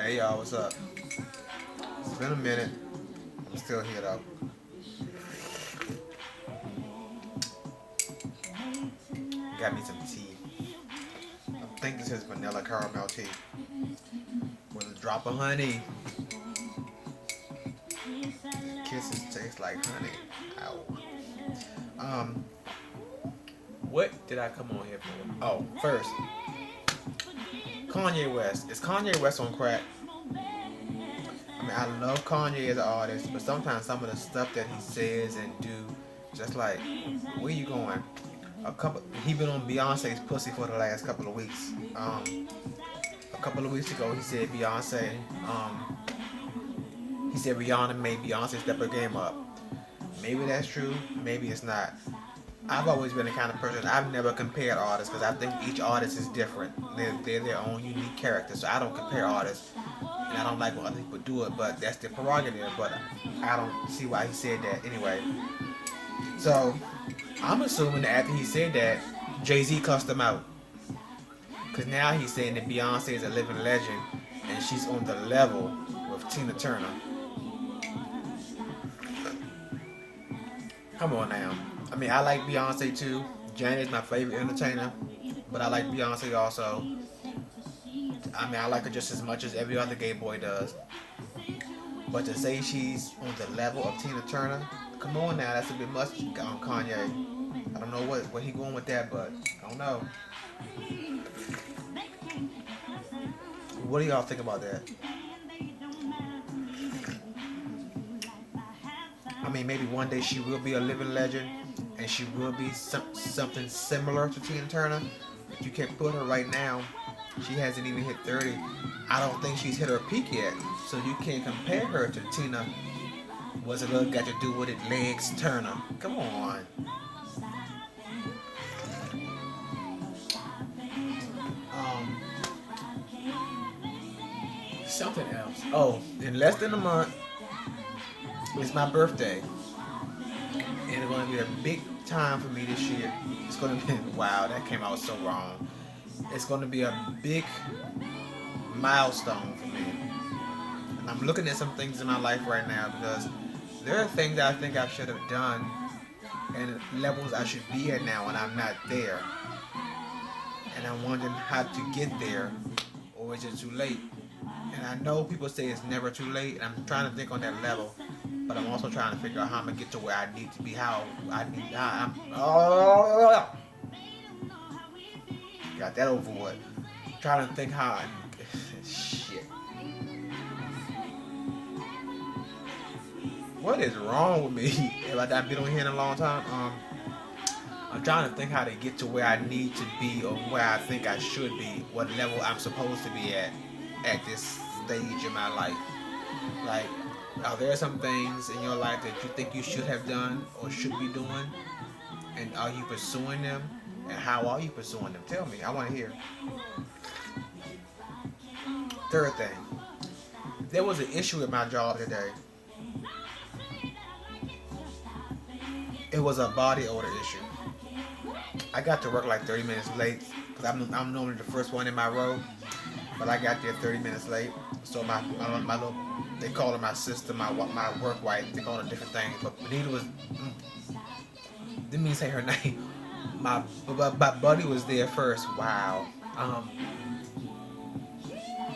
Hey y'all, what's up? It's been a minute. I'm still here though. Got me some tea. I think this is vanilla caramel tea with a drop of honey. Kisses taste like honey. Ow. Um, what did I come on here for? Oh, first, Kanye West. Is Kanye West on crack? I mean, I love Kanye as an artist, but sometimes some of the stuff that he says and do, just like, where you going? He been on Beyonce's pussy for the last couple of weeks. A couple of weeks ago, he said he said Rihanna made Beyonce step her game up. Maybe that's true, maybe it's not. I've always been the kind of person, I've never compared artists because I think each artist is different. They're their own unique character, so I don't compare artists. And I don't like when other people do it, but that's their prerogative. But I don't see why he said that anyway. So I'm assuming that after he said that, Jay-Z cussed him out. Because now he's saying that Beyonce is a living legend and she's on the level with Tina Turner. Come on now. I mean, I like Beyonce too. Janet's my favorite entertainer, but I like Beyonce also. I mean, I like her just as much as every other gay boy does. But to say she's on the level of Tina Turner, come on now, that's a bit much on Kanye. I don't know where he going with that, but I don't know. What do y'all think about that? I mean, maybe one day she will be a living legend, and she will be something similar to Tina Turner. But you can't put her right now. She hasn't even hit 30. I don't think she's hit her peak yet. So you can't compare her to Tina. What's it got to do with it? Legs Turner. Come on. Something else. Oh, in less than a month, it's my birthday. And it's going to be a big time for me this year. It's going to be, wow, that came out so wrong. It's going to be a big milestone for me. And I'm looking at some things in my life right now because there are things that I think I should have done and levels I should be at now and I'm not there. And I'm wondering how to get there, or is it too late? And I know people say it's never too late, and I'm trying to think on that level, but I'm also trying to figure out how I'm gonna get to where I need to be, how I'm got that over with. Trying to think how shit. What is wrong with me? Have I've been on here in a long time? I'm trying to think how to get to where I need to be or where I think I should be, what level I'm supposed to be at this stage in my life. Like, are there some things in your life that you think you should have done or should be doing? And are you pursuing them? And how are you pursuing them? Tell me, I want to hear. Third thing, there was an issue at my job today. It was a body odor issue. I got to work like 30 minutes late because I'm normally the first one in my row, but I got there 30 minutes late. So my little, they call her my sister, my work wife. They call her different things, but Benita was didn't mean say her name. My buddy was there first. Wow.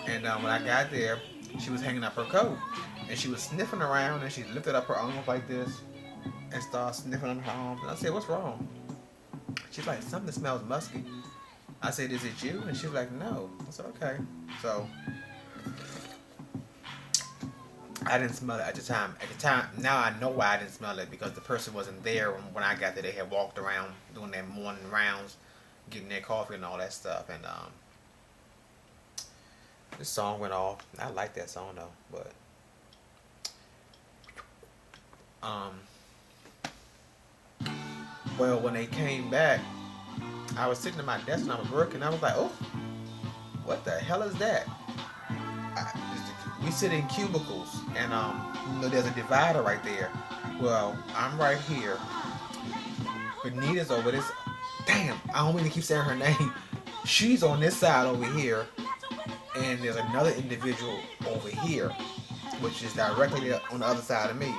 And when I got there, she was hanging up her coat, and she was sniffing around, and she lifted up her arms like this, and started sniffing on her arms. And I said, "What's wrong?" She's like, "Something smells musky." I said, "Is it you?" And she's like, "No." I said, "Okay." So I didn't smell it at the time. Now I know why I didn't smell it, because the person wasn't there when I got there. They had walked around doing their morning rounds, getting their coffee and all that stuff. And this song went off. I like that song though, but well, when they came back, I was sitting at my desk and I was working. I was like, "Oh, what the hell is that?" We sit in cubicles, and there's a divider right there. Well, I'm right here. Benita's over this. Damn, I don't mean to keep saying her name. She's on this side over here, and there's another individual over here, which is directly on the other side of me.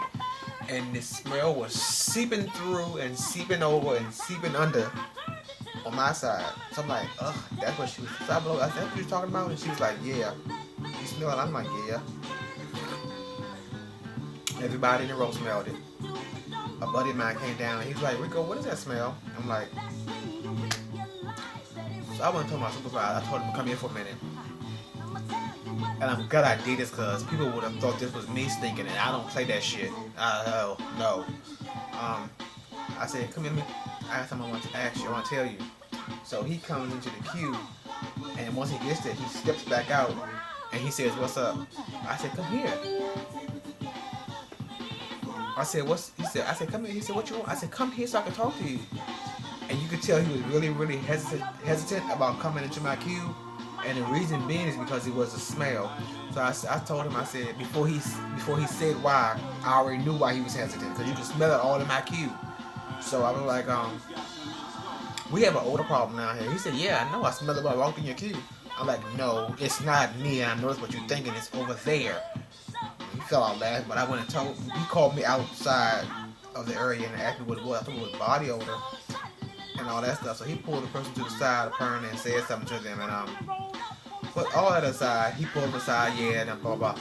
And the smell was seeping through and seeping over and seeping under on my side. So I'm like, ugh, that's what she was. So I said, that's what you was talking about? And she was like, yeah. You smell it? I'm like, yeah. Everybody in the room smelled it. A buddy of mine came down and he's like, Rico, what is that smell? I'm like, so I went to my supervisor. I told him to come here for a minute. And I'm glad I did this because people would have thought this was me stinking and I don't play that shit. Hell no. I said, come here. I asked him, I want to ask you, I want to tell you. So he comes into the queue and once he gets there, he steps back out and he says, what's up? I said, come here. I said, I said, come here. He said, what you want? I said, come here so I can talk to you. And you could tell he was really, really hesitant about coming into my queue. And the reason being is because it was a smell. So I told him, I said, before he said why, I already knew why he was hesitant. Because you can smell it all in my queue. So I was like, we have an odor problem down here. He said, yeah, I know. I smell it when I walk in your queue. I'm like, no, it's not me. I noticed what you're thinking. It's over there. He fell out laughing, but I went and told him. He called me outside of the area and asked me what it was. I thought it was body odor and all that stuff. So he pulled the person to the side apparently and said something to them. And but all that aside, he pulled them aside, yeah, and blah blah.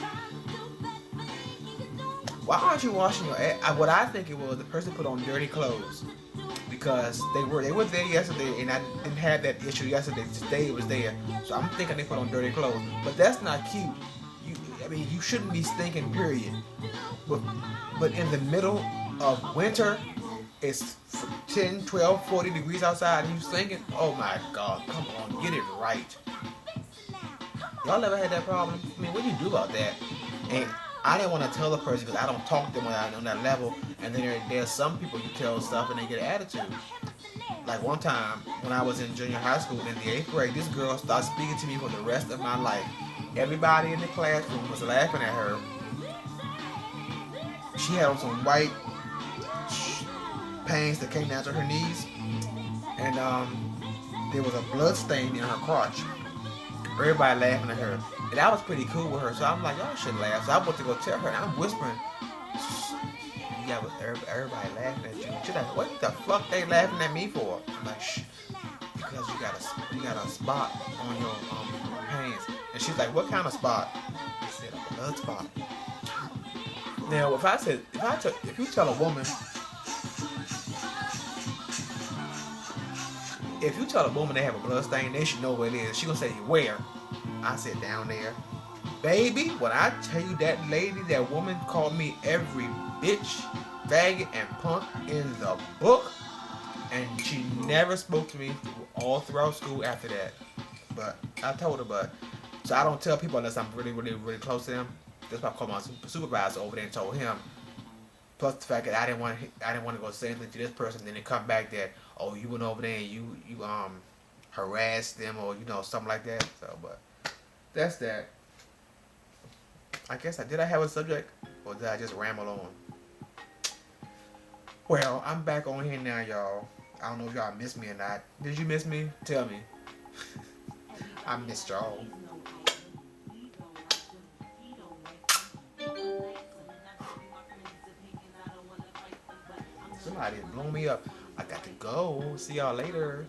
Why aren't you washing your ass? What I think it was, the person put on dirty clothes because they were there yesterday, and I didn't have that issue yesterday. Today it was there, so I'm thinking they put on dirty clothes. But that's not cute. I mean, you shouldn't be stinking, period. But in the middle of winter, it's 10, 12, 40 degrees outside, and you stinking? Oh my God, come on, get it right. Y'all ever had that problem? I mean, what do you do about that? And I didn't want to tell the person because I don't talk to them on that level. And then there's some people you tell stuff and they get an attitude. Like one time when I was in junior high school in the 8th grade, this girl started speaking to me for the rest of my life. Everybody in the classroom was laughing at her. She had on some white pants that came down to her knees, and there was a blood stain in her crotch. Everybody laughing at her, and I was pretty cool with her, so I'm like, y'all should laugh. So I went to go tell her, and I'm whispering, yeah, but everybody laughing at you. She's like, what the fuck they laughing at me for? I'm like, shh, because you got a spot on your pants. And she's like, what kind of spot? I said, a blood spot. Now, if you tell a woman, they have a blood stain, they should know where it is. She gonna say, where? I said, down there. Baby, when I tell you that woman called me every bitch, faggot, and punk in the book, and she never spoke to me all throughout school after that. But I told her, so I don't tell people unless I'm really, really, really close to them. That's why I called my supervisor over there and told him. Plus the fact that I didn't want to go say anything to this person, then they come back that, oh, you went over there and you harassed them or something like that. So, but that's that. I guess did I have a subject or did I just ramble on? Well, I'm back on here now, y'all. I don't know if y'all missed me or not. Did you miss me? Tell me. I missed y'all. Somebody blow me up. I got to go. See y'all later.